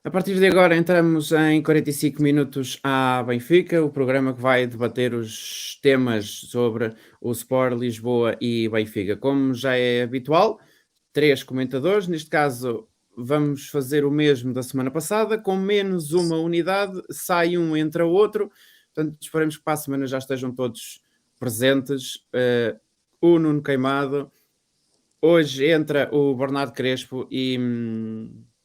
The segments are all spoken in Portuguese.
A partir de agora entramos em 45 minutos à Benfica, o programa que vai debater os temas sobre o Sport Lisboa e Benfica. Como já é habitual, três comentadores, neste caso vamos fazer o mesmo da semana passada, com menos uma unidade, sai um, entra outro, portanto esperemos que para a semana já estejam todos presentes. O Nuno Queimado, hoje entra o Bernardo Crespo e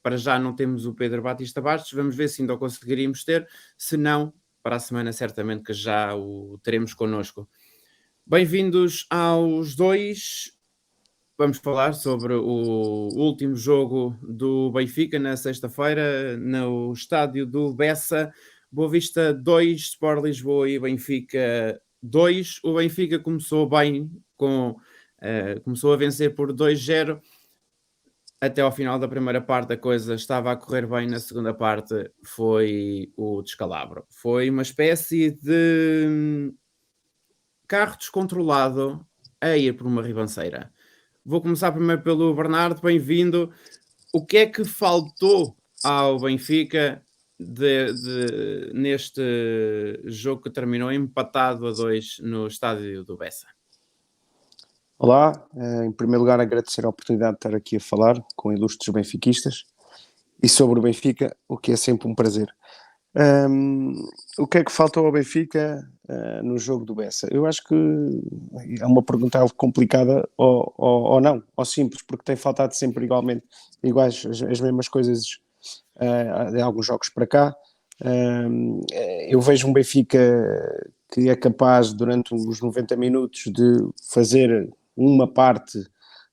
para já não temos o Pedro Batista Bastos. Vamos ver se ainda o conseguiríamos ter. Se não, para a semana certamente que já o teremos connosco. Bem-vindos aos dois. Vamos falar sobre o último jogo do Benfica na sexta-feira no estádio do Bessa. Boa Vista 2, Sport Lisboa e Benfica 2. O Benfica começou bem, começou a vencer por 2-0. Até ao final da primeira parte a coisa estava a correr bem, na segunda parte foi o descalabro. Foi uma espécie de carro descontrolado a ir por uma ribanceira. Vou começar primeiro pelo Bernardo, bem-vindo. O que é que faltou ao Benfica neste jogo que terminou empatado a 2 no estádio do Bessa? Olá, em primeiro lugar agradecer a oportunidade de estar aqui a falar com ilustres benfiquistas e sobre o Benfica, o que é sempre um prazer. O que é que faltou ao Benfica no jogo do Bessa? Eu acho que é uma pergunta algo complicada ou não, ou simples, porque tem faltado sempre iguais as mesmas coisas de alguns jogos para cá. Eu vejo um Benfica que é capaz durante os 90 minutos de fazer uma parte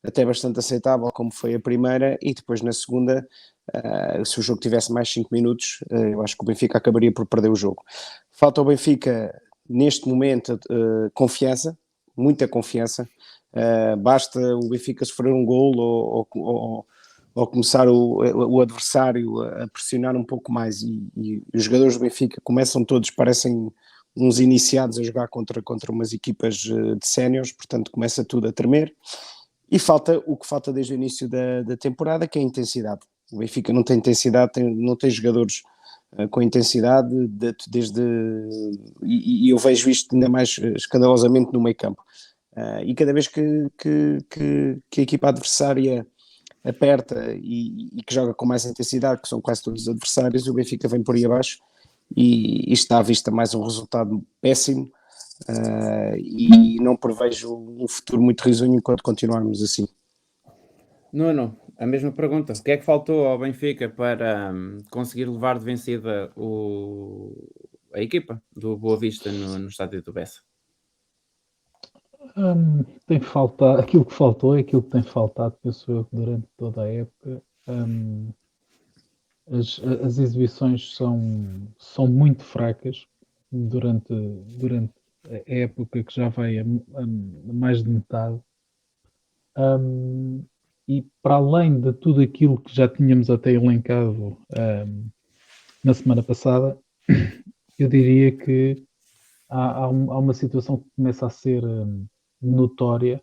até bastante aceitável, como foi a primeira, e depois na segunda, se o jogo tivesse mais 5 minutos, eu acho que o Benfica acabaria por perder o jogo. Falta ao Benfica, neste momento, confiança, muita confiança. Basta o Benfica sofrer um golo ou começar o adversário a pressionar um pouco mais e os jogadores do Benfica começam todos, parecem uns iniciados a jogar contra umas equipas de séniores, portanto começa tudo a tremer. E falta o que falta desde o início da temporada, que é a intensidade. O Benfica não tem intensidade, não tem jogadores com intensidade, e eu vejo isto ainda mais escandalosamente no meio campo. E cada vez que a equipa adversária aperta e que joga com mais intensidade, que são quase todos os adversários, o Benfica vem por aí abaixo e está à vista mais um resultado péssimo. E não prevejo um futuro muito risonho enquanto continuarmos assim. Não, a mesma pergunta. O que é que faltou ao Benfica para conseguir levar de vencida a equipa do Boa Vista no estádio do Bessa? Tem faltado, aquilo que faltou é aquilo que tem faltado, penso eu, durante toda a época. As exibições são muito fracas durante a época que já vai a mais de metade. E para além de tudo aquilo que já tínhamos até elencado na semana passada, eu diria que há uma situação que começa a ser notória.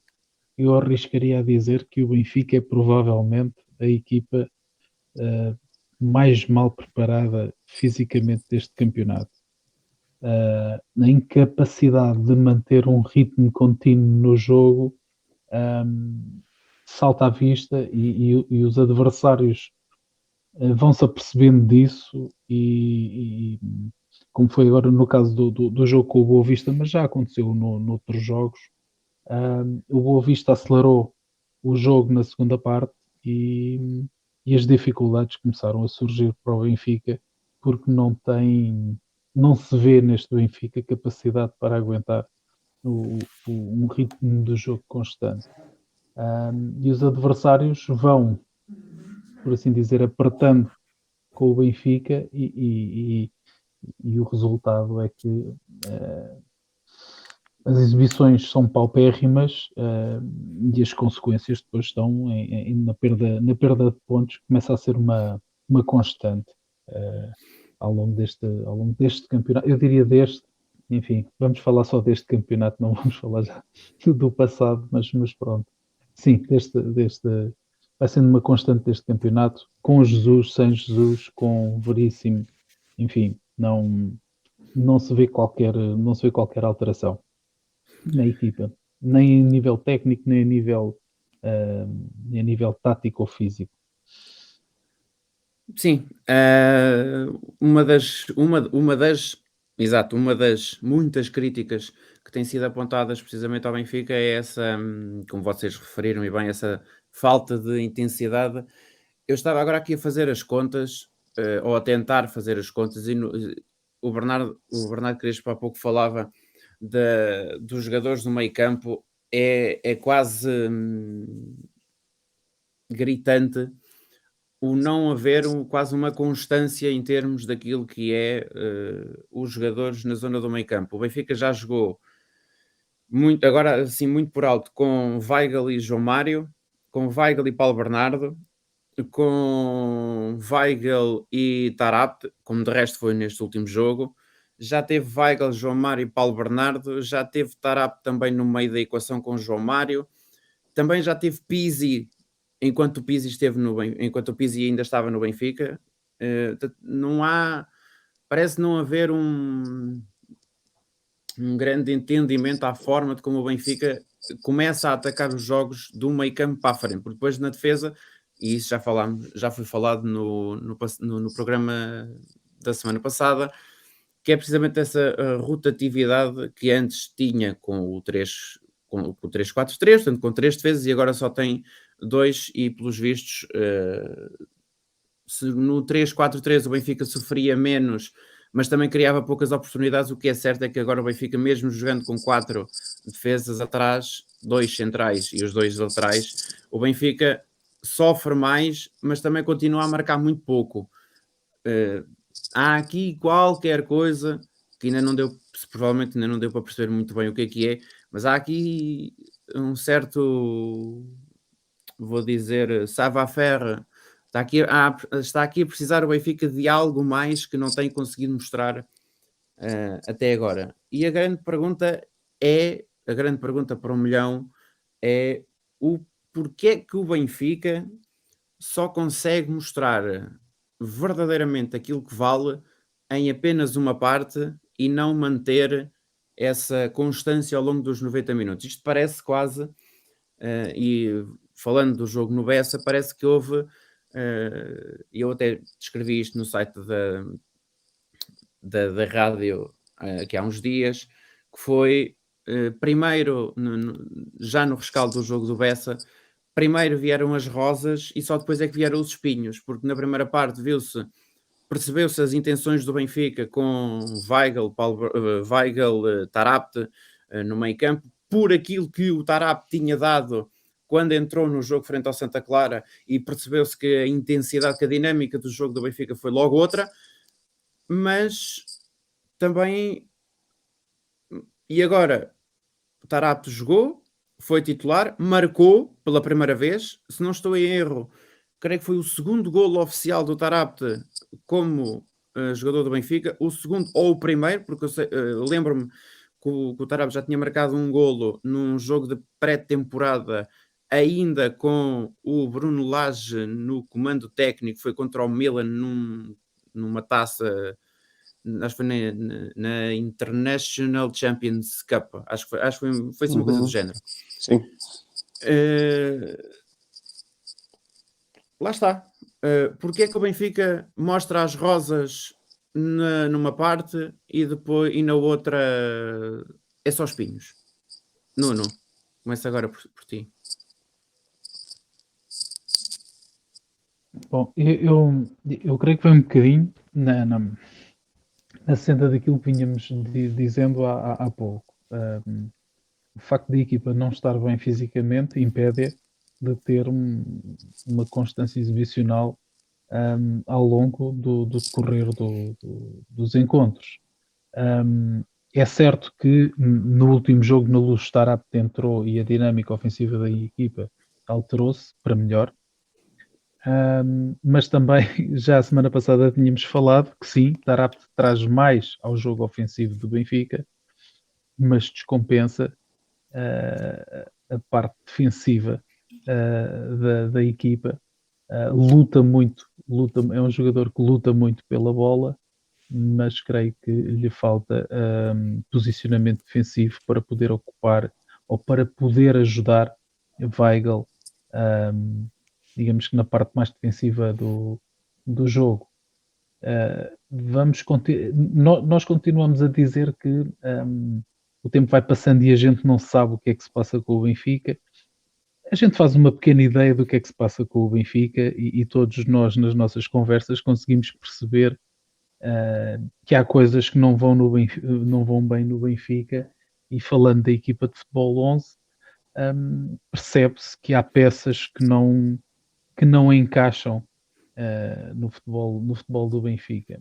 Eu arriscaria a dizer que o Benfica é provavelmente a equipa mais mal preparada fisicamente deste campeonato. Na incapacidade de manter um ritmo contínuo no jogo, salta à vista e os adversários vão-se apercebendo disso e como foi agora no caso do jogo com o Boa Vista, mas já aconteceu noutros jogos, o Boa Vista acelerou o jogo na segunda parte e as dificuldades começaram a surgir para o Benfica porque não se vê neste Benfica capacidade para aguentar um ritmo do jogo constante. E os adversários vão, por assim dizer, apertando com o Benfica e o resultado é que as exibições são paupérrimas e as consequências depois estão na perda de pontos, que começa a ser uma constante ao longo deste campeonato. Eu diria enfim, vamos falar só deste campeonato, não vamos falar já do passado, mas pronto. Sim, vai sendo uma constante deste campeonato, com Jesus, sem Jesus, com Veríssimo, enfim, não se vê qualquer alteração na equipa, nem a nível técnico, nem a nível tático ou físico. Sim, uma das muitas críticas que têm sido apontadas precisamente ao Benfica é essa, como vocês referiram e bem, essa falta de intensidade. Eu estava agora aqui a fazer as contas, ou a tentar fazer as contas, e o Bernardo Crespo há pouco falava dos jogadores do meio campo, é quase gritante o não haver quase uma constância em termos daquilo que é os jogadores na zona do meio campo. O Benfica já jogou muito, agora assim muito por alto, com Weigl e João Mário, com Weigl e Paulo Bernardo, com Weigl e Tarapte, como de resto foi neste último jogo. Já teve Weigl, João Mário e Paulo Bernardo, já teve Tarapte também no meio da equação com João Mário, também já teve Pizzi enquanto o Pizzi ainda estava no Benfica. Não há, parece não haver um grande entendimento à forma de como o Benfica começa a atacar os jogos do meio campo para a frente, porque depois na defesa, e isso já foi falado no programa da semana passada, que é precisamente essa rotatividade que antes tinha com o 3-4-3, portanto com 3 defesas, e agora só tem 2, e pelos vistos se no 3-4-3 o Benfica sofria menos, mas também criava poucas oportunidades. O que é certo é que agora o Benfica, mesmo jogando com 4 defesas atrás, 2 centrais e os 2 laterais, o Benfica sofre mais, mas também continua a marcar muito pouco. Há aqui qualquer coisa que ainda não deu, provavelmente ainda não deu para perceber muito bem o que é, mas há aqui um certo, vou dizer, savoir-faire. Está aqui a precisar o Benfica de algo mais que não tem conseguido mostrar até agora. E a grande pergunta para 1 milhão é o porquê que o Benfica só consegue mostrar verdadeiramente aquilo que vale em apenas uma parte e não manter essa constância ao longo dos 90 minutos. Isto parece quase, e falando do jogo no Bessa, parece que houve, eu até descrevi isto no site da rádio aqui há uns dias, que foi primeiro, já no rescaldo do jogo do Bessa, primeiro vieram as rosas e só depois é que vieram os espinhos, porque na primeira parte percebeu-se as intenções do Benfica com Weigl, Tarapte no meio campo, por aquilo que o Tarapte tinha dado quando entrou no jogo frente ao Santa Clara, e percebeu-se que a intensidade, que a dinâmica do jogo do Benfica foi logo outra, mas também... E agora, o Tarapte jogou, foi titular, marcou pela primeira vez, se não estou em erro, creio que foi o segundo golo oficial do Tarapte como jogador do Benfica, o segundo ou o primeiro, porque eu lembro-me que o Tarapte já tinha marcado um golo num jogo de pré-temporada, ainda com o Bruno Lage no comando técnico, foi contra o Milan numa taça, acho que foi na International Champions Cup, acho que foi uma coisa do género. Sim. Lá está. Porque é que o Benfica mostra as rosas numa parte e na outra é só espinhos? Nuno, começa agora por ti. Bom, eu creio que foi um bocadinho na senda daquilo que vinhamos dizendo há pouco. O facto da equipa não estar bem fisicamente impede de ter uma constância exibicional ao longo do decorrer dos encontros. É certo que no último jogo, na Luz, Tarapte entrou e a dinâmica ofensiva da equipa alterou-se para melhor. Mas também já a semana passada tínhamos falado que sim, Tarapte traz mais ao jogo ofensivo do Benfica, mas descompensa a parte defensiva da equipa. Luta muito, é um jogador que luta muito pela bola, mas creio que lhe falta posicionamento defensivo para poder ocupar ou para poder ajudar Weigl, digamos que na parte mais defensiva do jogo. Nós continuamos a dizer que o tempo vai passando e a gente não sabe o que é que se passa com o Benfica. A gente faz uma pequena ideia do que é que se passa com o Benfica e todos nós, nas nossas conversas, conseguimos perceber que há coisas que não vão bem no Benfica. E falando da equipa de futebol 11, percebe-se que há peças que não encaixam no futebol do Benfica.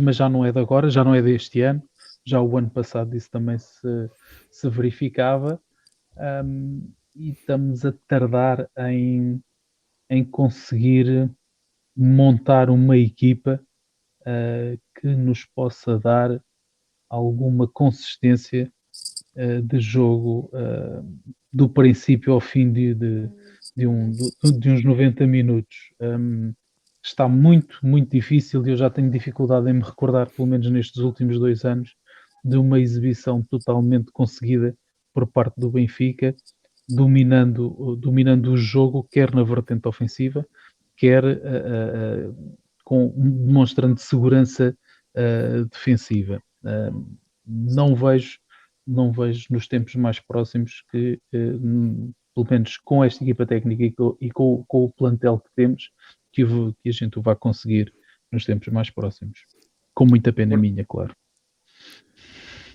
Mas já não é de agora, já não é deste ano, já o ano passado isso também se verificava. E estamos a tardar em conseguir montar uma equipa que nos possa dar alguma consistência de jogo do princípio ao fim de uns 90 minutos. Está muito, muito difícil e eu já tenho dificuldade em me recordar, pelo menos nestes últimos 2 anos, de uma exibição totalmente conseguida por parte do Benfica, dominando o jogo, quer na vertente ofensiva, quer demonstrando segurança defensiva. Não vejo nos tempos mais próximos que, pelo menos com esta equipa técnica e com o plantel que temos, que a gente o vai conseguir nos tempos mais próximos. Com muita pena minha, claro.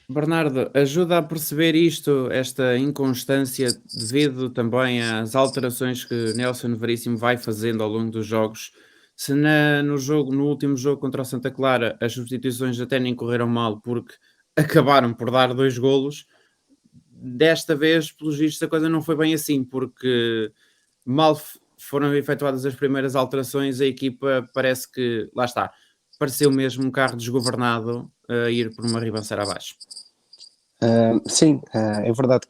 Bernardo, ajuda a perceber isto, esta inconstância, devido também às alterações que Nelson Veríssimo vai fazendo ao longo dos jogos. Se no último jogo contra o Santa Clara, as substituições até nem correram mal porque acabaram por dar 2 golos, desta vez, pelos vistos, a coisa não foi bem assim, porque mal foram efetuadas as primeiras alterações, a equipa parece que, lá está, pareceu mesmo um carro desgovernado a ir por uma ribanceira abaixo. Sim, é verdade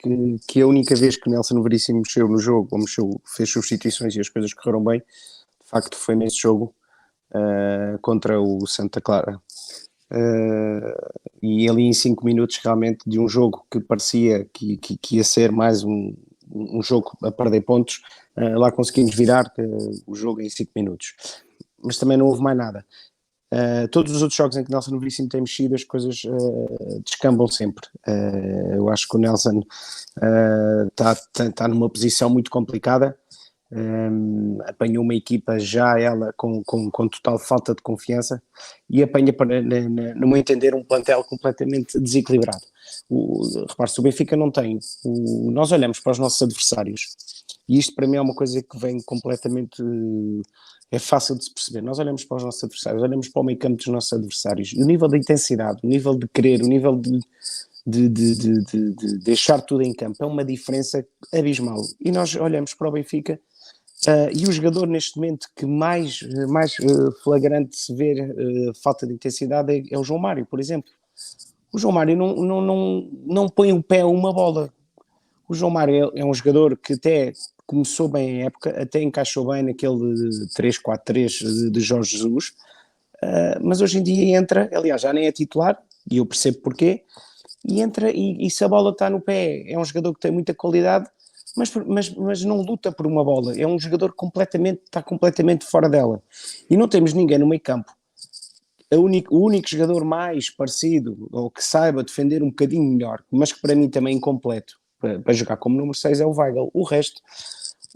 que a única vez que o Nelson Veríssimo mexeu no jogo, ou fez substituições e as coisas correram bem, de facto foi nesse jogo contra o Santa Clara. E ali em 5 minutos realmente de um jogo que parecia que ia ser mais um jogo a perder pontos, lá conseguimos virar o jogo em 5 minutos. Mas também não houve mais nada. Todos os outros jogos em que Nelson Veríssimo tem mexido, as coisas descambam sempre. Eu acho que o Nelson está numa posição muito complicada. Apanhou uma equipa já ela com total falta de confiança e apanha, no meu entender, um plantel completamente desequilibrado. Repare-se, o Benfica não tem. Nós olhamos para os nossos adversários e isto para mim é uma coisa que vem completamente... É fácil de se perceber. Nós olhamos para os nossos adversários, olhamos para o meio campo dos nossos adversários e o nível de intensidade, o nível de querer, o nível de deixar tudo em campo é uma diferença abismal. E nós olhamos para o Benfica e o jogador neste momento que mais flagrante se vê falta de intensidade é o João Mário, por exemplo. O João Mário não põe o pé a uma bola. O João Mário é um jogador que até começou bem a época, até encaixou bem naquele 3-4-3 de Jorge Jesus, mas hoje em dia entra, aliás já nem é titular, e eu percebo porquê, e entra e se a bola está no pé, é um jogador que tem muita qualidade, mas não luta por uma bola, é um jogador que está completamente fora dela, e não temos ninguém no meio campo. O único jogador mais parecido, ou que saiba defender um bocadinho melhor, mas que para mim também é incompleto, para jogar como número 6 é o Weigl. O resto,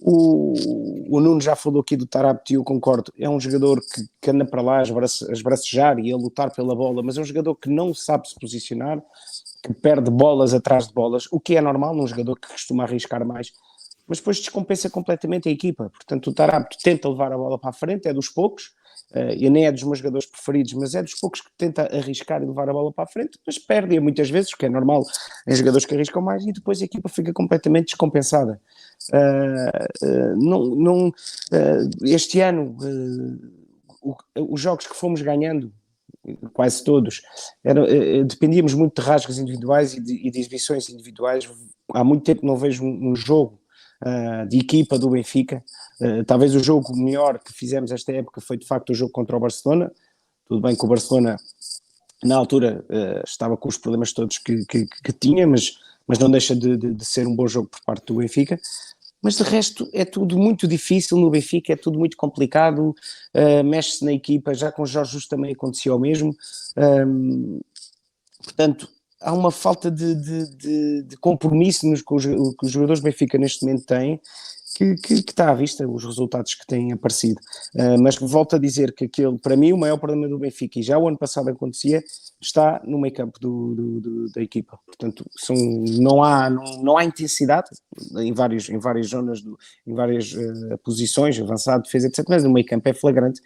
o Nuno já falou aqui do Tarapti, eu concordo, é um jogador que anda para lá a esbracejar e a lutar pela bola, mas é um jogador que não sabe se posicionar, que perde bolas atrás de bolas, o que é normal num jogador que costuma arriscar mais, mas depois descompensa completamente a equipa. Portanto, o Tarapti tenta levar a bola para a frente, é dos poucos, e nem é dos meus jogadores preferidos, mas é dos poucos que tenta arriscar e levar a bola para a frente, mas perde-a muitas vezes, o que é normal em jogadores que arriscam mais, e depois a equipa fica completamente descompensada. Este ano, os jogos que fomos ganhando, quase todos, dependíamos muito de rasgos individuais e de exibições individuais. Há muito tempo não vejo um jogo de equipa do Benfica. Talvez o jogo melhor que fizemos esta época foi de facto o jogo contra o Barcelona. Tudo bem que o Barcelona na altura estava com os problemas todos que tinha, mas não deixa de ser um bom jogo por parte do Benfica. Mas de resto é tudo muito difícil no Benfica, é tudo muito complicado, mexe-se na equipa, já com o Jorge Jesus também acontecia o mesmo, portanto há uma falta de compromisso que os jogadores do Benfica neste momento têm, que está à vista, os resultados que têm aparecido. Mas volto a dizer que para mim, o maior problema do Benfica, e já o ano passado acontecia, está no meio campo da equipa. Portanto, não há intensidade em várias zonas, em várias posições, avançado, defesa, etc. Mas no meio campo é flagrante.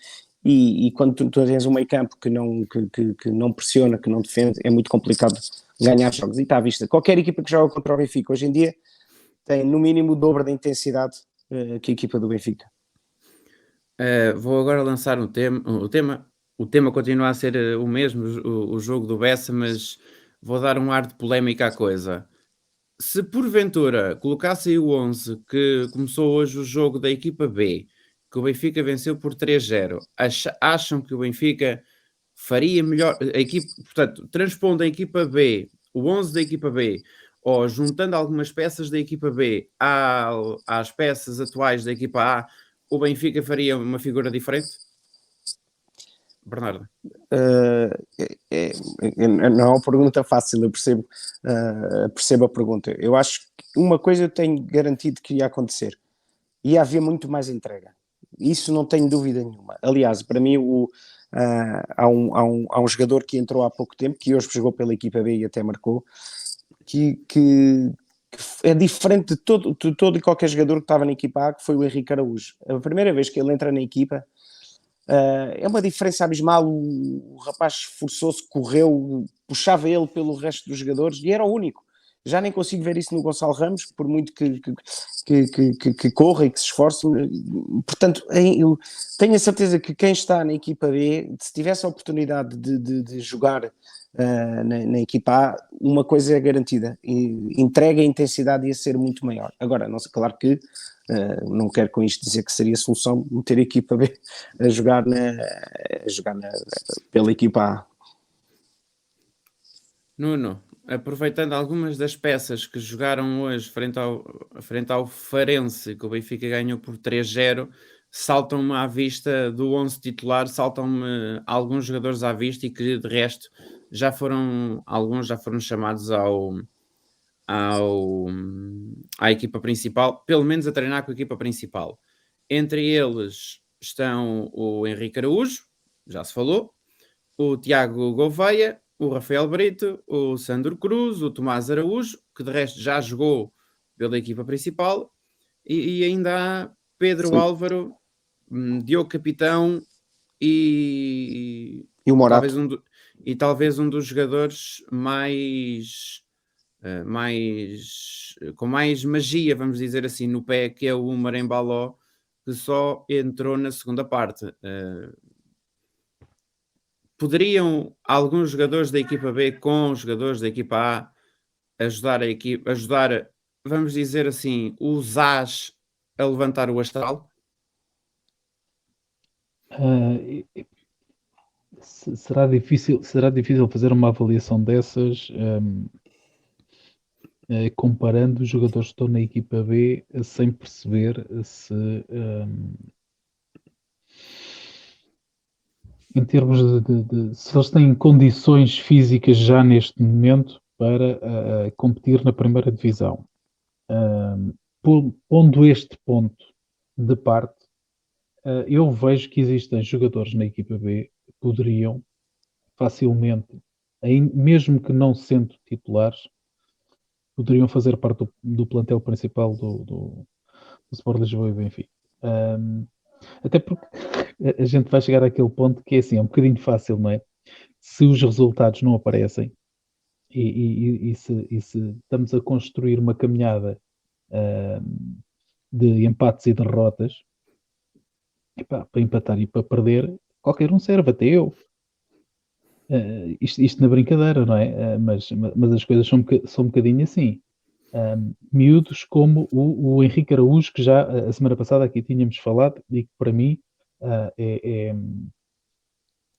E quando tu tens um meio campo que não pressiona, que não defende, é muito complicado ganhar jogos. E está à vista. Qualquer equipa que joga contra o Benfica hoje em dia tem no mínimo o dobro da intensidade que a equipa do Benfica. Vou agora lançar um tema. O tema continua a ser o mesmo, o jogo do Bessa, mas vou dar um ar de polémica à coisa. Se porventura colocassem o 11 que começou hoje o jogo da equipa B, que o Benfica venceu por 3-0, acham que o Benfica faria melhor, portanto, transpondo a equipa B, o 11 da equipa B, ou juntando algumas peças da equipa B às peças atuais da equipa A, o Benfica faria uma figura diferente? Bernardo? Não é uma pergunta fácil, eu percebo a pergunta. Eu acho que uma coisa eu tenho garantido que ia acontecer: ia haver muito mais entrega. Isso não tenho dúvida nenhuma. Aliás, para mim há um jogador que entrou há pouco tempo, que hoje jogou pela equipa B e até marcou, que é diferente de todo e qualquer jogador que estava na equipa A, que foi o Henrique Araújo. A primeira vez que ele entra na equipa, é uma diferença abismal. O rapaz esforçou-se, correu, puxava ele pelo resto dos jogadores e era o único. Já nem consigo ver isso no Gonçalo Ramos, por muito que corra e que se esforce. Portanto, eu tenho a certeza que quem está na equipa B, se tivesse a oportunidade de jogar na equipa A, uma coisa é garantida: entrega e intensidade ia ser muito maior. Agora, não sei, claro que não quero com isto dizer que seria a solução meter a equipa B a jogar pela equipa A. Nuno, aproveitando algumas das peças que jogaram hoje frente ao Farense, que o Benfica ganhou por 3-0, saltam-me à vista do 11 titular, saltam-me alguns jogadores à vista e que de resto alguns já foram chamados à equipa principal, pelo menos a treinar com a equipa principal. Entre eles estão o Henrique Araújo, já se falou, o Tiago Gouveia, o Rafael Brito, o Sandro Cruz, o Tomás Araújo, que de resto já jogou pela equipa principal, e ainda há Pedro Sim. Álvaro, Diogo Capitão e o Morato. Talvez um dos jogadores com mais magia, vamos dizer assim, no pé, que é o Umar Embaló, que só entrou na segunda parte. Poderiam alguns jogadores da equipa B com os jogadores da equipa A ajudar, vamos dizer assim, os As a levantar o astral? Será difícil fazer uma avaliação dessas, comparando os jogadores que estão na equipa B, sem perceber se em termos se eles têm condições físicas já neste momento para competir na primeira divisão. Pondo este ponto de parte, eu vejo que existem jogadores na equipa B que poderiam facilmente, mesmo que não sendo titulares, poderiam fazer parte do plantel principal do Sport Lisboa e Benfica. Até porque a gente vai chegar àquele ponto que é assim, é um bocadinho fácil, não é? Se os resultados não aparecem e se estamos a construir uma caminhada de empates e derrotas, para empatar e para perder, qualquer um serve, até eu. Isto na brincadeira, não é? Mas as coisas são um bocadinho assim. Miúdos como o Henrique Araújo, que já a semana passada aqui tínhamos falado, e que para mim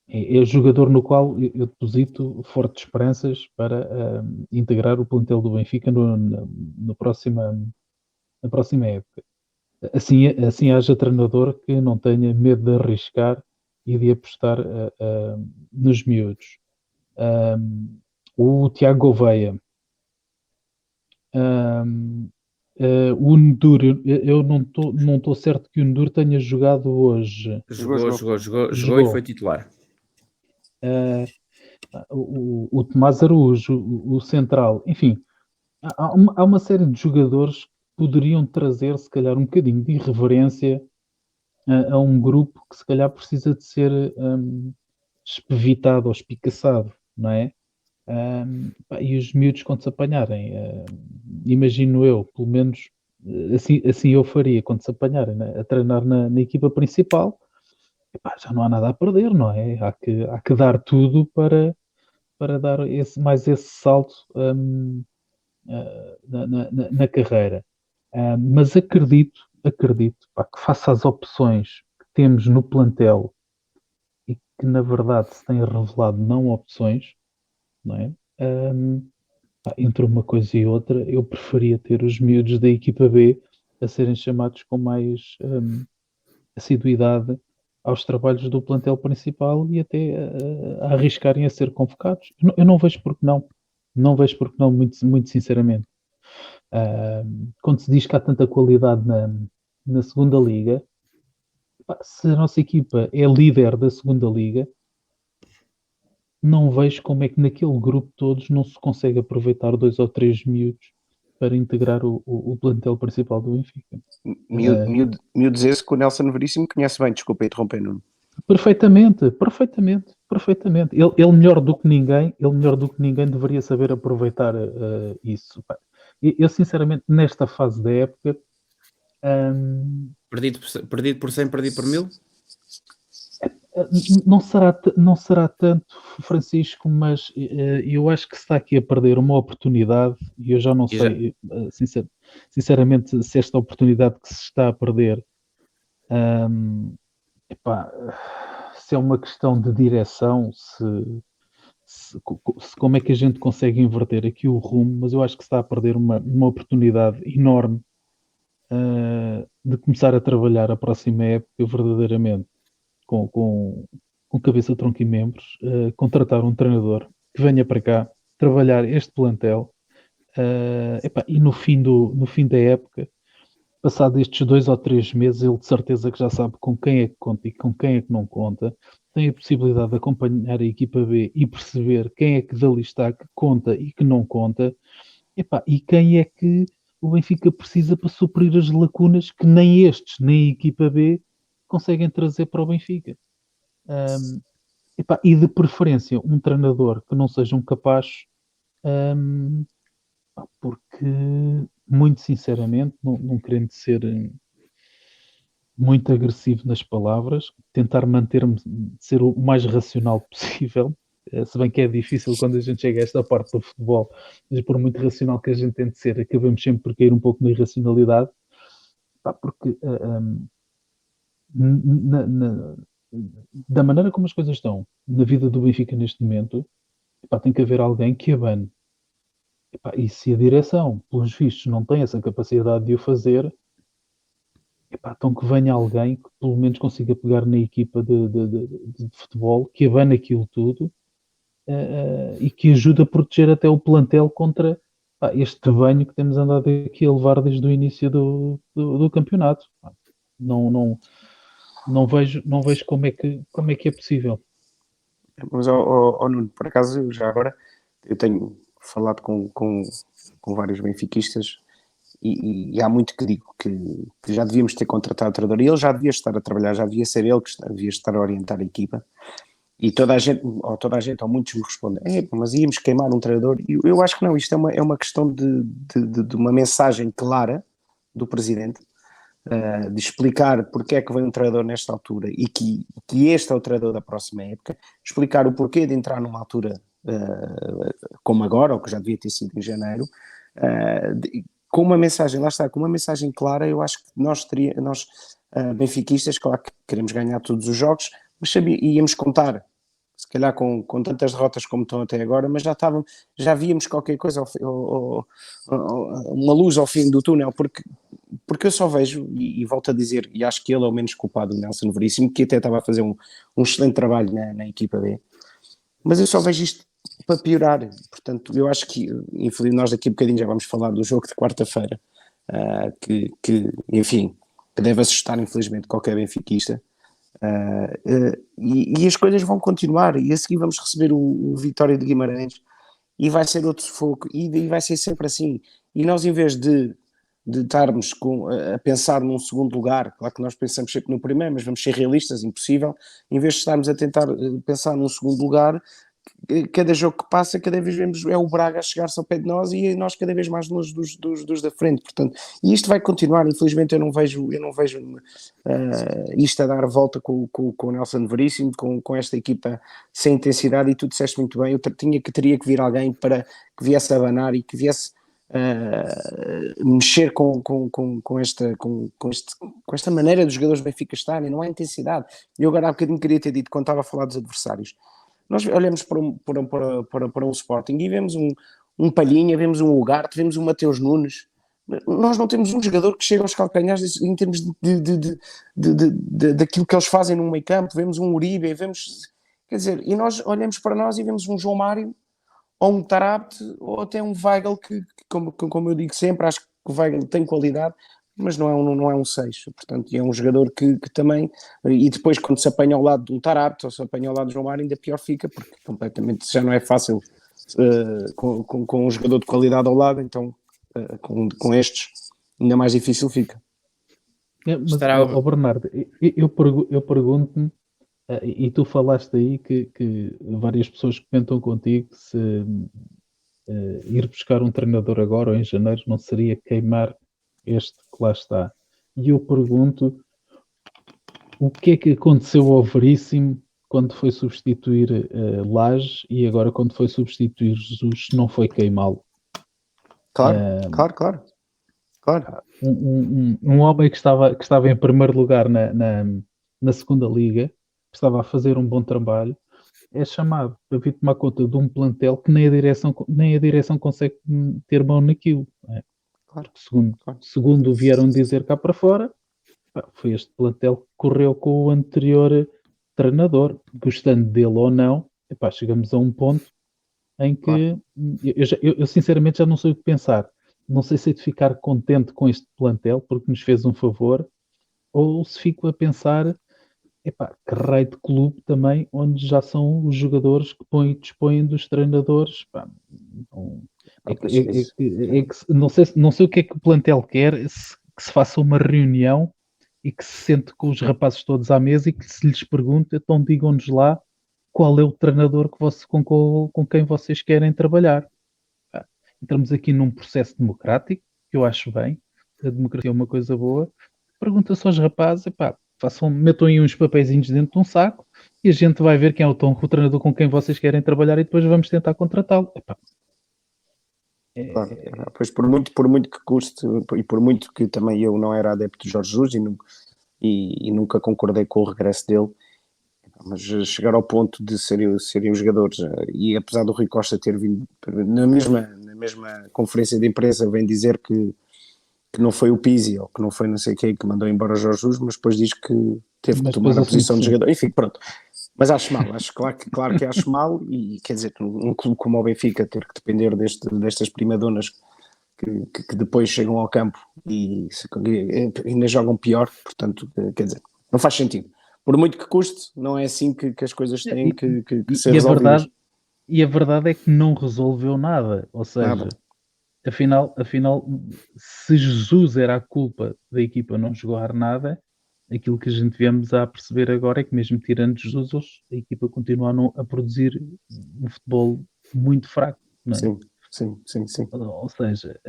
é o jogador no qual eu deposito fortes esperanças para integrar o plantel do Benfica na próxima época. Assim haja treinador que não tenha medo de arriscar e de apostar nos miúdos. O Tiago Gouveia, o Ndur, eu não estou certo que o Ndur tenha jogado hoje. Jogou e foi titular. O Tomás Araújo, o central, enfim, há uma série de jogadores que poderiam trazer, se calhar, um bocadinho de irreverência a um grupo que, se calhar, precisa de ser espevitado ou espicaçado, não é? E os miúdos, quando se apanharem, imagino eu, pelo menos assim eu faria, quando se apanharem, né, a treinar na equipa principal, já não há nada a perder, não é? Há que dar tudo para dar mais esse salto na carreira. Mas acredito que face às opções que temos no plantel e que na verdade se têm revelado não opções, não é? Entre uma coisa e outra, eu preferia ter os miúdos da equipa B a serem chamados com mais assiduidade aos trabalhos do plantel principal e até a arriscarem a ser convocados. Eu não vejo porque não. Não vejo porque não, muito, muito sinceramente. Quando se diz que há tanta qualidade na segunda liga, se a nossa equipa é líder da segunda liga, não vejo como é que naquele grupo todos não se consegue aproveitar 2 ou 3 miúdos para integrar o plantel principal do Benfica. Miúdos esse que o Nelson Veríssimo conhece bem, desculpa interromper, Nuno. Perfeitamente. Ele melhor do que ninguém deveria saber aproveitar isso. Eu sinceramente, nesta fase da época, perdido por 100, perdido por 1000? Não será tanto, Francisco, mas eu acho que se está aqui a perder uma oportunidade e eu já não sei, sinceramente, se esta oportunidade que se está a perder se é uma questão de direção, se como é que a gente consegue inverter aqui o rumo, mas eu acho que se está a perder uma oportunidade enorme de começar a trabalhar a próxima época verdadeiramente com cabeça, tronco e membros, contratar um treinador que venha para cá trabalhar este plantel e no fim da época, passado estes 2 ou 3 meses, ele de certeza que já sabe com quem é que conta e com quem é que não conta, tem a possibilidade de acompanhar a equipa B e perceber quem é que dali está que conta e que não conta, e quem é que o Benfica precisa para suprir as lacunas que nem estes, nem a equipa B conseguem trazer para o Benfica. E de preferência um treinador que não seja um capaz, porque muito sinceramente, não querendo ser muito agressivo nas palavras, tentar manter-me, ser o mais racional possível, se bem que é difícil quando a gente chega a esta parte do futebol, mas por muito racional que a gente tente ser, acabamos sempre por cair um pouco na irracionalidade, porque da maneira como as coisas estão na vida do Benfica neste momento, tem que haver alguém que abane. E se a direção, pelos vistos, não tem essa capacidade de o fazer, então que venha alguém que pelo menos consiga pegar na equipa de futebol, que abane aquilo tudo e que ajude a proteger até o plantel contra este banho que temos andado aqui a levar desde o início do campeonato. Não vejo como é que é possível. Mas, Nuno, por acaso, eu tenho falado com vários benfiquistas e há muito que digo que já devíamos ter contratado o treinador e ele já devia estar a trabalhar, já devia ser ele que devia estar a orientar a equipa. E toda a gente, ou muitos me respondem, mas íamos queimar um treinador. E eu acho que não, isto é uma questão de uma mensagem clara do presidente, de explicar porque é que vem um treinador nesta altura e que este é o treinador da próxima época, explicar o porquê de entrar numa altura como agora, ou que já devia ter sido em janeiro, Com uma mensagem, lá está, com uma mensagem clara, eu acho que nós benfiquistas, claro que queremos ganhar todos os jogos, mas íamos contar, se calhar com tantas derrotas como estão até agora, mas já víamos qualquer coisa, uma luz ao fim do túnel, porque eu só vejo, e volto a dizer, e acho que ele é o menos culpado, o Nelson Veríssimo, que até estava a fazer um excelente trabalho na equipa B, mas eu só vejo isto para piorar. Portanto, eu acho que, infelizmente, nós daqui a bocadinho já vamos falar do jogo de quarta-feira, enfim, que deve assustar, infelizmente, qualquer benfiquista. E as coisas vão continuar, e a seguir vamos receber o Vitória de Guimarães, e vai ser outro sufoco, e vai ser sempre assim. E nós, em vez de estarmos a pensar num segundo lugar, claro que nós pensamos sempre no primeiro, mas vamos ser realistas, impossível, em vez de estarmos a tentar pensar num segundo lugar, cada jogo que passa, cada vez vemos é o Braga a chegar-se ao pé de nós e nós cada vez mais longe dos da frente, portanto, e isto vai continuar. Infelizmente eu não vejo isto a dar volta com o Nelson Veríssimo, com esta equipa sem intensidade, e tu disseste muito bem, teria que vir alguém para que viesse a abanar e que viesse mexer com esta maneira dos jogadores do Benfica estarem. Não há intensidade. Eu agora há bocadinho queria ter dito, quando estava a falar dos adversários, nós olhamos para um Sporting e vemos um Palhinha, vemos um Ugarte, vemos um Mateus Nunes. Nós não temos um jogador que chega aos calcanhares em termos daquilo que eles fazem no meio campo. Vemos um Uribe, quer dizer, e nós olhamos para nós e vemos um João Mário, ou um Tarapte, ou até um Weigl, que como eu digo sempre, acho que o Weigl tem qualidade, mas não é um 6, portanto, é um jogador que também, e depois quando se apanha ao lado de um Tarapte, ou se apanha ao lado de João Mário, ainda pior fica, porque completamente já não é fácil com um jogador de qualidade ao lado, então com estes ainda mais difícil fica. Mas, Bernardo, eu pergunto-me, e tu falaste aí que várias pessoas comentam contigo que se ir buscar um treinador agora ou em janeiro não seria queimar este que lá está. E eu pergunto, o que é que aconteceu ao Veríssimo quando foi substituir Laje, e agora quando foi substituir Jesus não foi queimá-lo? Claro. Um homem que estava em primeiro lugar na segunda liga, que estava a fazer um bom trabalho, é chamado para vir tomar conta de um plantel que nem a direção consegue ter mão naquilo. Claro. Segundo vieram dizer cá para fora, foi este plantel que correu com o anterior treinador, gostando dele ou não. Chegamos a um ponto em que eu sinceramente já não sei o que pensar. Não sei se é de ficar contente com este plantel porque nos fez um favor, ou se fico a pensar, que raio de clube também, onde já são os jogadores que dispõem dos treinadores. Não sei o que é que o plantel quer, que se faça uma reunião e que se sente com os rapazes todos à mesa e que se lhes pergunte, então digam-nos lá qual é o treinador com quem vocês querem trabalhar. Entramos aqui num processo democrático, que eu acho bem, a democracia é uma coisa boa. Pergunta-se aos rapazes, metam aí uns papeizinhos dentro de um saco e a gente vai ver quem é o treinador com quem vocês querem trabalhar e depois vamos tentar contratá-lo. Claro. Pois por muito que custe, e por muito que também eu não era adepto de Jorge Jesus e nunca concordei com o regresso dele, mas chegar ao ponto de serem os jogadores, e apesar do Rui Costa ter vindo na mesma conferência de imprensa, vem dizer que não foi o Pizzi, ou que não foi não sei quem que mandou embora o Jorge Jesus, mas depois diz que teve que tomar a posição de jogador. Enfim, pronto. Mas acho mal, claro que acho mal, e quer dizer, um clube como o Benfica ter que depender destas primadonas que depois chegam ao campo e ainda jogam pior, portanto, quer dizer, não faz sentido. Por muito que custe, não é assim que as coisas têm que ser resolvidas. E a verdade é que não resolveu nada, ou seja, afinal, se Jesus era a culpa da equipa não jogar nada, aquilo que a gente viemos a perceber agora é que mesmo tirando Jesus, a equipa continua a produzir um futebol muito fraco, não é? Sim. Ou seja,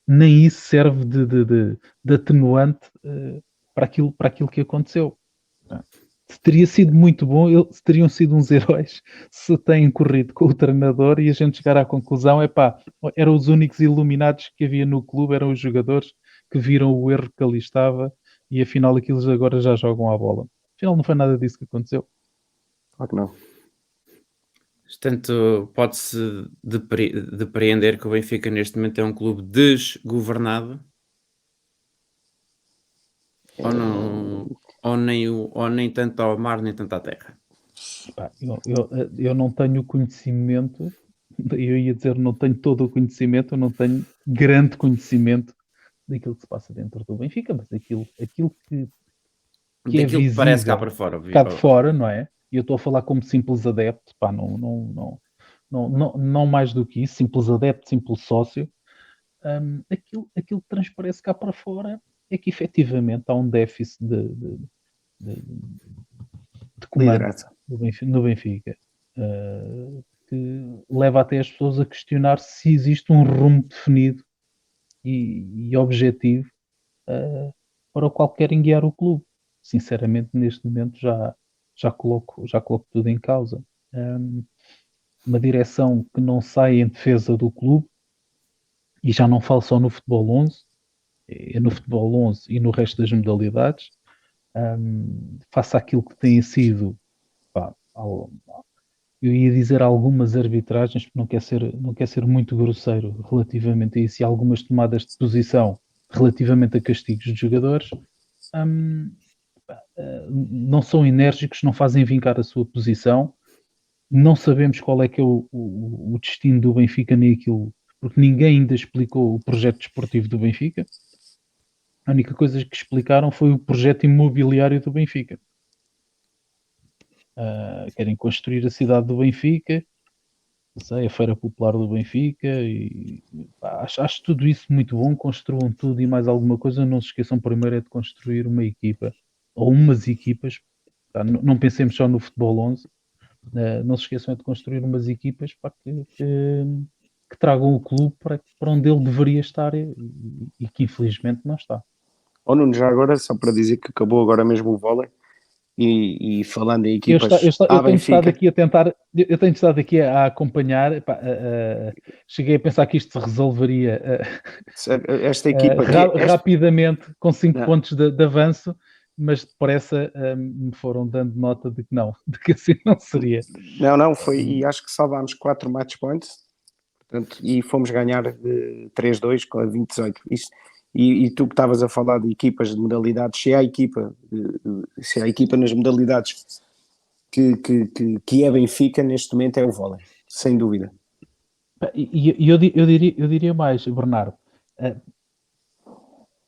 nem isso serve de atenuante para aquilo que aconteceu. teria sido muito bom, eles teriam sido uns heróis se têm corrido com o treinador e a gente chegar à conclusão, eram os únicos iluminados que havia no clube, eram os jogadores que viram o erro que ali estava e afinal aqueles agora já jogam à bola. Afinal não foi nada disso que aconteceu. Claro que não. Portanto, pode-se depreender que o Benfica neste momento é um clube desgovernado? Ou não, ou nem tanto ao mar, nem tanto à terra? Pá, eu não tenho conhecimento, eu ia dizer, não tenho todo o conhecimento, eu não tenho grande conhecimento daquilo que se passa dentro do Benfica, mas aquilo que é Daquilo que parece cá visível para fora. cá de fora, não é? E eu estou a falar como simples adepto, pá, não mais do que isso, simples adepto, simples sócio. Aquilo que transparece cá para fora é que efetivamente há um déficit de, de comando Liderança. no Benfica, que leva até as pessoas a questionar se existe um rumo definido e objetivo para o qual querem guiar o clube. Sinceramente, neste momento já coloco tudo em causa. Uma direção que não sai em defesa do clube, e já não falo só no futebol 11, é no futebol 11 e no resto das modalidades, faça aquilo que tem sido, pá, eu ia dizer algumas arbitragens, porque não quer ser muito grosseiro relativamente a isso, e algumas tomadas de posição relativamente a castigos de jogadores, não são enérgicos, não fazem vincar a sua posição, não sabemos qual é que é o destino do Benfica nem aquilo, porque ninguém ainda explicou o projeto desportivo do Benfica. A única coisa que explicaram foi o projeto imobiliário do Benfica. Querem construir a cidade do Benfica, não sei, a Feira Popular do Benfica, e pá, acho tudo isso muito bom. Construam tudo e mais alguma coisa. Não se esqueçam, primeiro é de construir uma equipa ou umas equipas. Tá? Não pensemos só no futebol 11. Não se esqueçam é de construir umas equipas para que tragam o clube para onde ele deveria estar e que infelizmente não está. Ou Nuno, já agora, só para dizer que acabou agora mesmo o vôlei e falando em equipas Eu à tenho estado Benfica, aqui a tentar, eu tenho estado aqui a acompanhar. Epá, cheguei a pensar que isto se resolveria esta equipa, rapidamente com 5 não, pontos de avanço, mas depressa me foram dando nota de que não, de que assim não seria. não, foi, e acho que salvámos 4 match points, portanto, e fomos ganhar de 3-2 com a 20-18. E tu que estavas a falar de equipas de modalidades, se há equipa nas modalidades que é Benfica neste momento é o vôlei, sem dúvida. E eu diria mais, Bernardo,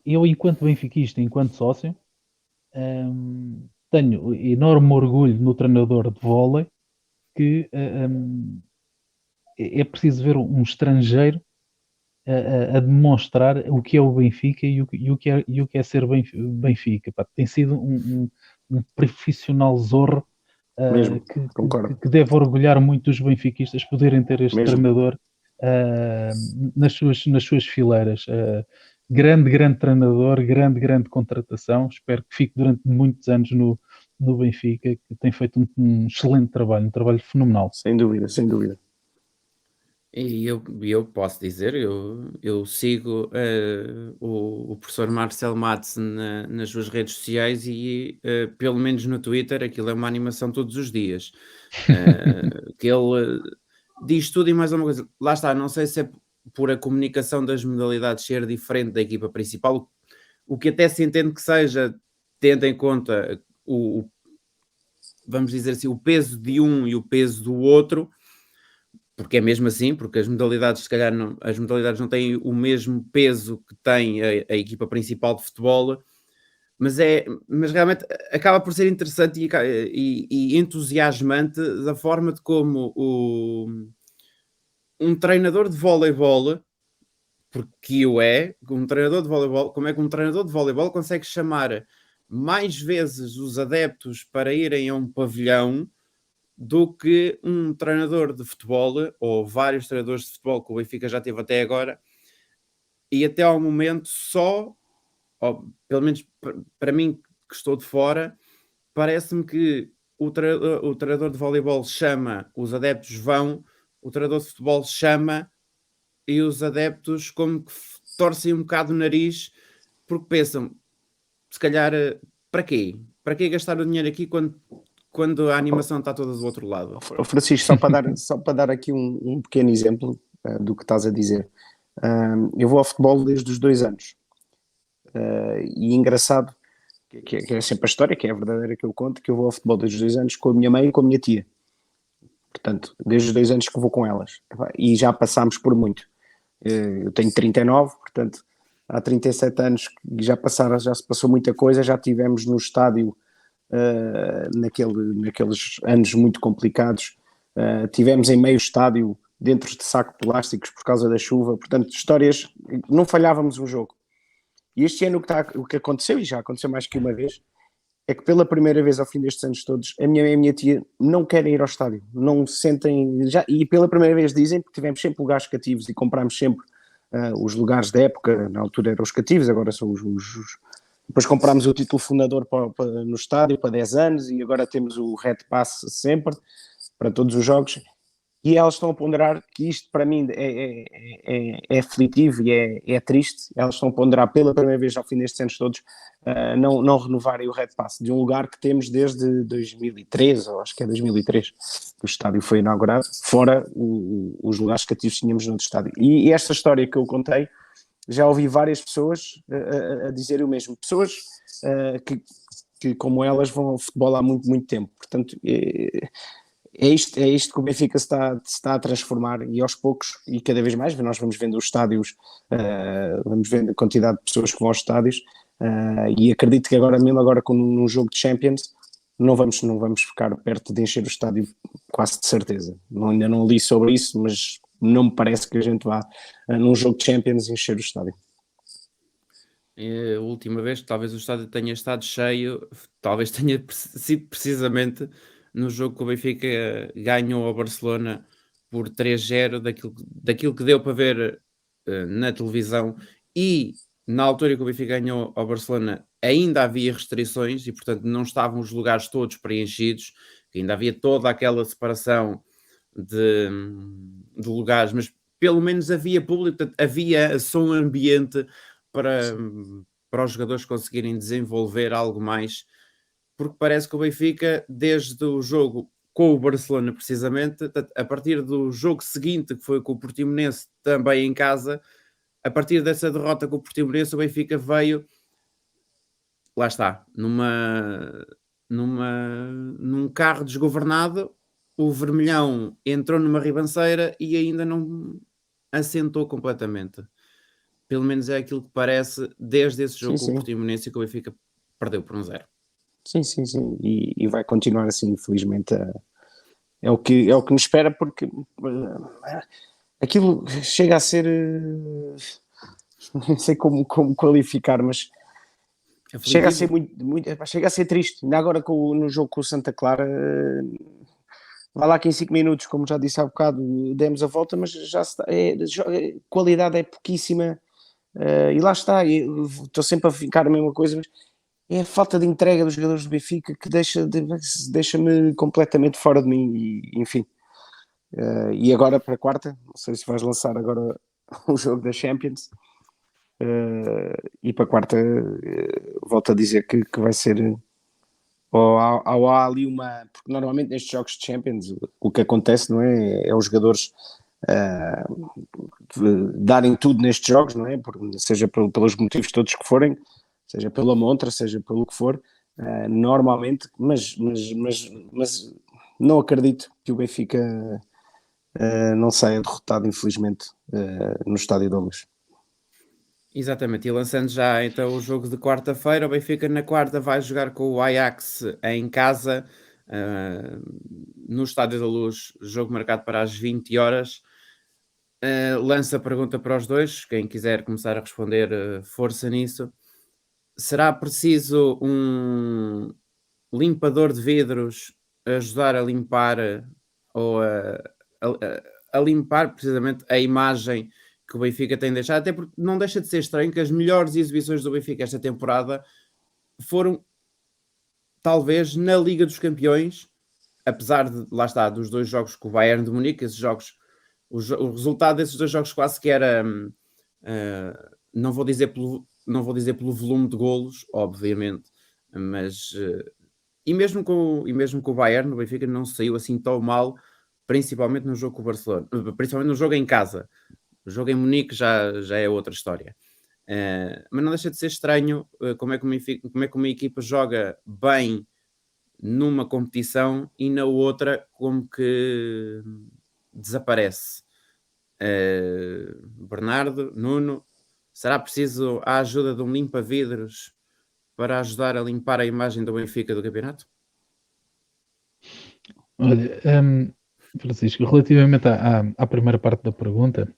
eu enquanto benfiquista, enquanto sócio, tenho enorme orgulho no treinador de vôlei que é preciso ver um estrangeiro a demonstrar o que é o Benfica e o que é ser Benfica. Pá, tem sido um profissional zorro Mesmo, concordo, que deve orgulhar muito os benfiquistas poderem ter este mesmo. treinador nas suas fileiras. Grande treinador, grande contratação. Espero que fique durante muitos anos no Benfica, que tem feito um excelente trabalho, um trabalho fenomenal. Sem dúvida, sem dúvida. E eu posso dizer, eu sigo o professor Marcel Matos nas suas redes sociais e pelo menos no Twitter aquilo é uma animação todos os dias. Que ele diz tudo e mais alguma coisa. Lá está, não sei se é por a comunicação das modalidades ser diferente da equipa principal, o que até se entende que seja, tendo em conta vamos dizer assim, o peso de um e o peso do outro, porque é mesmo assim, porque as modalidades, se calhar, as modalidades não têm o mesmo peso que tem a equipa principal de futebol, mas realmente acaba por ser interessante e entusiasmante da forma de como um treinador de voleibol, porque um treinador de voleibol, como é que um treinador de voleibol consegue chamar mais vezes os adeptos para irem a um pavilhão do que um treinador de futebol, ou vários treinadores de futebol que o Benfica já teve até agora, e até ao momento só, ou pelo menos para mim que estou de fora, parece-me que o treinador de voleibol chama, os adeptos vão, o treinador de futebol chama e os adeptos como que torcem um bocado o nariz porque pensam, se calhar, para quê? Para quê gastar o dinheiro aqui quando a animação está toda do outro lado? Francisco, só para dar aqui um pequeno exemplo do que estás a dizer. Eu vou ao futebol desde os 2 anos. E engraçado, que é sempre a história, que é a verdadeira que eu conto, que eu vou ao futebol desde os 2 anos com a minha mãe e com a minha tia. Portanto, desde os 2 anos que vou com elas. E já passámos por muito. Eu tenho 39, portanto, há 37 anos que já se passou muita coisa, já tivemos no estádio naqueles anos muito complicados, tivemos em meio estádio dentro de saco de plásticos por causa da chuva, portanto, histórias, não falhávamos um jogo. E este ano o que aconteceu, e já aconteceu mais que uma vez, é que pela primeira vez ao fim destes anos todos, a minha mãe e a minha tia não querem ir ao estádio, não se sentem, e pela primeira vez dizem, porque tivemos sempre lugares cativos e comprámos sempre os lugares da época, na altura eram os cativos, agora são depois comprámos o título fundador no estádio para 10 anos e agora temos o Red Pass sempre, para todos os jogos. E elas estão a ponderar que isto para mim é aflitivo e é triste. Elas estão a ponderar pela primeira vez ao fim destes anos todos não renovarem o Red Pass de um lugar que temos desde 2013, ou acho que é 2003, que o estádio foi inaugurado, fora os lugares cativos que tínhamos no outro estádio. E esta história que eu contei, já ouvi várias pessoas a dizer o mesmo. Pessoas que, como elas, vão ao futebol há muito, muito tempo. Portanto, é isto que o Benfica se está a transformar e aos poucos, e cada vez mais, nós vamos vendo os estádios, vamos vendo a quantidade de pessoas que vão aos estádios, e acredito que mesmo agora com num jogo de Champions, não vamos ficar perto de encher o estádio, quase de certeza. Ainda não li sobre isso, mas não me parece que a gente vá num jogo de Champions encher o estádio. A última vez que talvez o estádio tenha estado cheio, talvez tenha sido precisamente no jogo que o Benfica ganhou ao Barcelona por 3-0, daquilo que deu para ver na televisão, e na altura que o Benfica ganhou ao Barcelona ainda havia restrições e portanto não estavam os lugares todos preenchidos, ainda havia toda aquela separação de lugares, mas pelo menos havia público, portanto, havia som ambiente para os jogadores conseguirem desenvolver algo mais, porque parece que o Benfica, desde o jogo com o Barcelona precisamente, a partir do jogo seguinte, que foi com o Portimonense também em casa, a partir dessa derrota com o Portimonense, o Benfica veio, lá está, num carro desgovernado, o Vermelhão entrou numa ribanceira e ainda não assentou completamente. Pelo menos é aquilo que parece desde esse jogo com o Portimonense, que o Benfica perdeu por 1-0. Sim. E vai continuar assim, infelizmente. É o que nos espera, porque aquilo chega a ser. Não sei como qualificar, mas chega a ser chega a ser triste. Ainda agora no jogo com o Santa Clara, vai lá que em 5 minutos, como já disse há bocado, demos a volta, mas já qualidade é pouquíssima. E lá está, estou sempre a ficar a mesma coisa, mas é a falta de entrega dos jogadores do Benfica que deixa-me completamente fora de mim, e, enfim. E agora para a quarta, não sei se vais lançar agora o jogo da Champions, e para a quarta volto a dizer que vai ser, ou há ali porque normalmente nestes jogos de Champions o que acontece, não é os jogadores darem tudo nestes jogos, não é? Seja pelos motivos todos que forem, seja pela montra, seja pelo que for, normalmente, mas não acredito que o Benfica não saia derrotado, infelizmente, no Estádio da Luz. Exatamente, e lançando já então o jogo de quarta-feira, o Benfica na quarta vai jogar com o Ajax em casa, no Estádio da Luz, jogo marcado para as 20 horas. Lança a pergunta para os dois, quem quiser começar a responder, força nisso. Será preciso um limpador de vidros ajudar a limpar ou a limpar precisamente a imagem que o Benfica tem deixado? Até porque não deixa de ser estranho que as melhores exibições do Benfica esta temporada foram talvez na Liga dos Campeões, apesar de, lá está, dos 2 jogos com o Bayern de Munique, esses jogos, o resultado desses 2 jogos quase que era, não vou dizer pelo volume de golos, obviamente, mas e mesmo com o Bayern, o Benfica não saiu assim tão mal, principalmente no jogo com o Barcelona, principalmente no jogo em casa. O jogo em Munique já é outra história. Mas não deixa de ser estranho como é que uma equipa joga bem numa competição e na outra como que desaparece. Bernardo, Nuno, será preciso a ajuda de um limpa-vidros para ajudar a limpar a imagem do Benfica do campeonato? Olha, Francisco, relativamente à primeira parte da pergunta,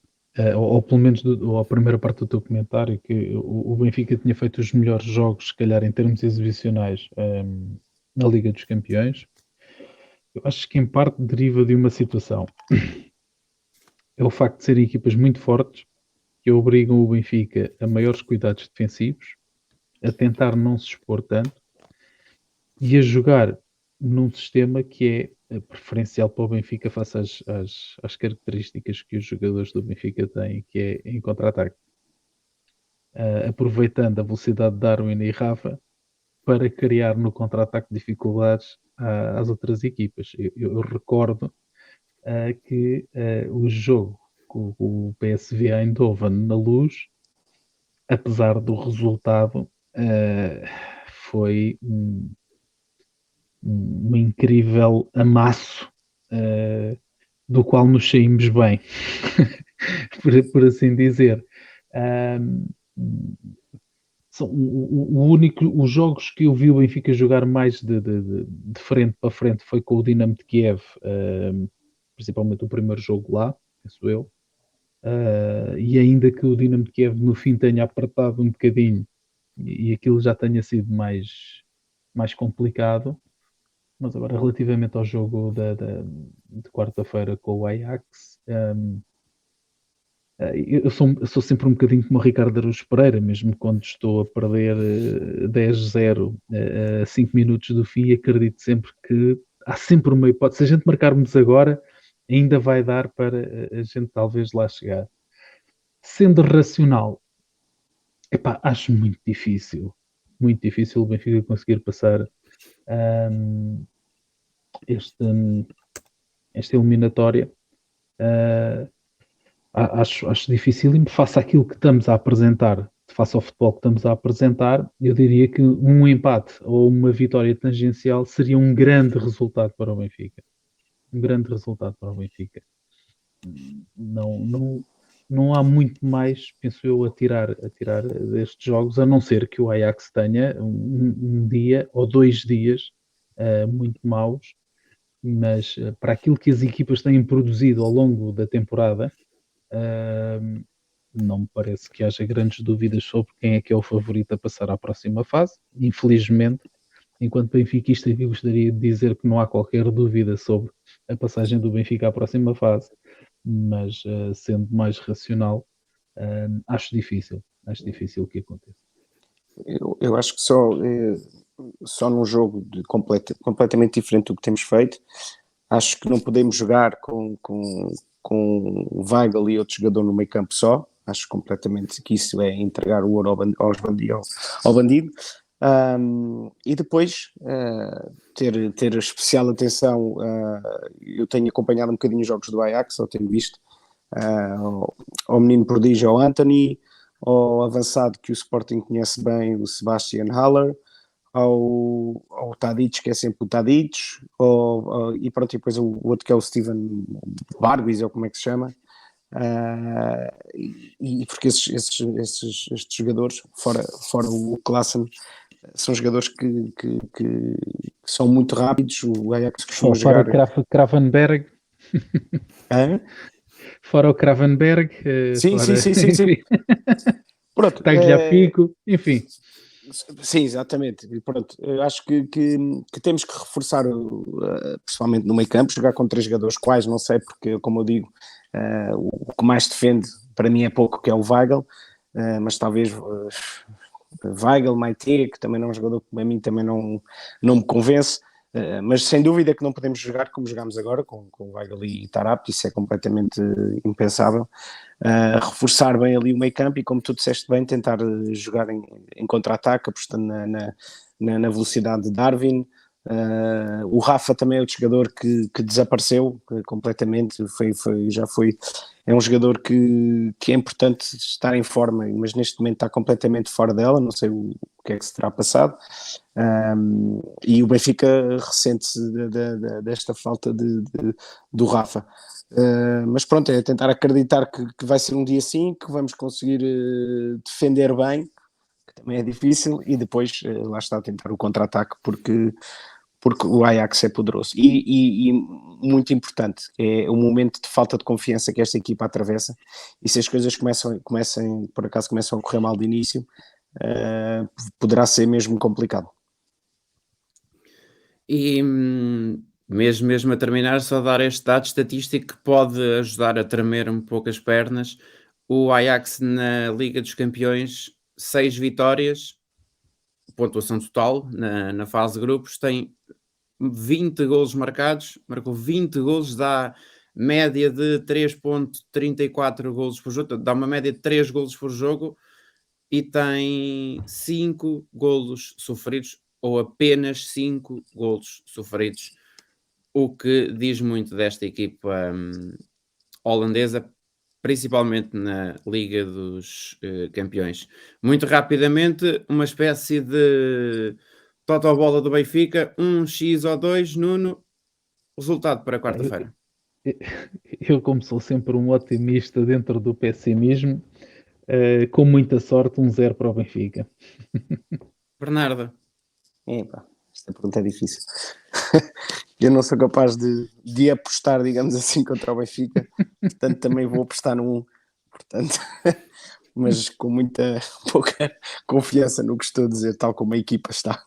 ou pelo menos à primeira parte do teu comentário, que o Benfica tinha feito os melhores jogos, se calhar em termos exibicionais, na Liga dos Campeões, eu acho que em parte deriva de uma situação. É o facto de serem equipas muito fortes, que obrigam o Benfica a maiores cuidados defensivos, a tentar não se expor tanto e a jogar num sistema que é preferencial para o Benfica face às características que os jogadores do Benfica têm, que é em contra-ataque. Aproveitando a velocidade de Darwin e Rafa para criar no contra-ataque dificuldades às outras equipas. Eu recordo que o jogo com o PSV Eindhoven na Luz, apesar do resultado, foi um incrível amasso do qual nos saímos bem, por assim dizer. São os jogos que eu vi o Benfica jogar mais de frente para frente foi com o Dinamo de Kiev, principalmente o primeiro jogo lá, penso eu. E ainda que o Dinamo de Kiev no fim tenha apertado um bocadinho e aquilo já tenha sido mais complicado, mas agora relativamente ao jogo de quarta-feira com o Ajax, eu sou sempre um bocadinho como o Ricardo Araújo Pereira, mesmo quando estou a perder 10-0 a 5 minutos do fim, acredito sempre que há sempre uma hipótese. Se a gente marcarmos agora, ainda vai dar para a gente talvez lá chegar. Sendo racional, acho muito difícil o Benfica conseguir passar esta eliminatória. Acho difícil e me faça aquilo que estamos a apresentar, face ao futebol que estamos a apresentar, eu diria que um empate ou uma vitória tangencial seria um grande resultado para o Benfica. Um grande resultado para o Benfica. Não há muito mais, penso eu, a tirar destes jogos, a não ser que o Ajax tenha um dia ou 2 dias muito maus, mas para aquilo que as equipas têm produzido ao longo da temporada, não me parece que haja grandes dúvidas sobre quem é que é o favorito a passar à próxima fase. Infelizmente, enquanto benfiquista, eu gostaria de dizer que não há qualquer dúvida sobre a passagem do Benfica à próxima fase, mas sendo mais racional, acho difícil que aconteça. Eu acho que só num jogo completamente diferente do que temos feito, acho que não podemos jogar com o Weigl e outro jogador no meio campo só. Acho completamente que isso é entregar o ouro ao bandido. E depois ter especial atenção. Eu tenho acompanhado um bocadinho os jogos do Ajax, só tenho visto ao menino prodígio, ao Anthony, ao avançado que o Sporting conhece bem, o Sebastian Haller, ao Tadic, que é sempre o Tadic, e pronto, e depois o outro que é o Steven Barguis, ou como é que se chama. E porque estes jogadores, fora o Klaassen, são jogadores que são muito rápidos. O Ajax costuma jogar... Fora Kravenberg. Fora o Kravenberg. Sim. Pronto. Tagliafico, enfim. Sim, exatamente. E pronto, eu acho que temos que reforçar, principalmente no meio campo, jogar com 3 jogadores, quais não sei, porque, como eu digo, o que mais defende para mim é pouco, que é o Weigl, mas talvez Weigl, Maite, que também não é um jogador que a mim também não me convence. Mas sem dúvida que não podemos jogar como jogamos agora, com Weigl e Tarapti, isso é completamente impensável. Reforçar bem ali o meio campo e, como tu disseste bem, tentar jogar em contra-ataque, apostando na velocidade de Darwin. O Rafa também é outro jogador que desapareceu completamente, é um jogador que é importante estar em forma, mas neste momento está completamente fora dela, não sei o que é que se terá passado. E o Benfica ressente-se desta falta do Rafa. Mas pronto, é tentar acreditar que vai ser um dia assim, que vamos conseguir defender bem, que também é difícil, e depois lá está, tentar o contra-ataque, porque o Ajax é poderoso. E muito importante, é o momento de falta de confiança que esta equipa atravessa, e se as coisas por acaso começam a correr mal de início, poderá ser mesmo complicado. E mesmo a terminar, só dar este dado estatístico que pode ajudar a tremer um pouco as pernas. O Ajax na Liga dos Campeões, 6 vitórias, pontuação total na fase de grupos, tem 20 golos marcados, marcou 20 golos, dá média de 3.34 golos por jogo, dá uma média de 3 golos por jogo, e tem 5 golos sofridos, ou apenas 5 golos sofridos, o que diz muito desta equipa holandesa, principalmente na Liga dos Campeões. Muito rapidamente, uma espécie de totobola do Benfica, 1x ou 2, Nuno, resultado para quarta-feira. Eu, como sou sempre um otimista dentro do pessimismo, com muita sorte, 1-0 para o Benfica. Bernardo. Esta pergunta é difícil. Eu não sou capaz de apostar, digamos assim, contra o Benfica, portanto também vou apostar num 1, portanto, mas com pouca confiança no que estou a dizer, tal como a equipa está.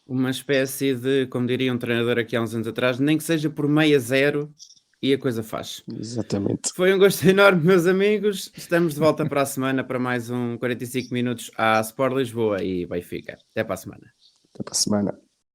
Uma espécie de, como diria um treinador aqui há uns anos atrás, nem que seja por 0-0 e a coisa faz. Exatamente. Foi um gosto enorme, meus amigos. Estamos de volta para a semana para mais um 45 minutos à Sport Lisboa e Benfica. Até para a semana. Até para a semana.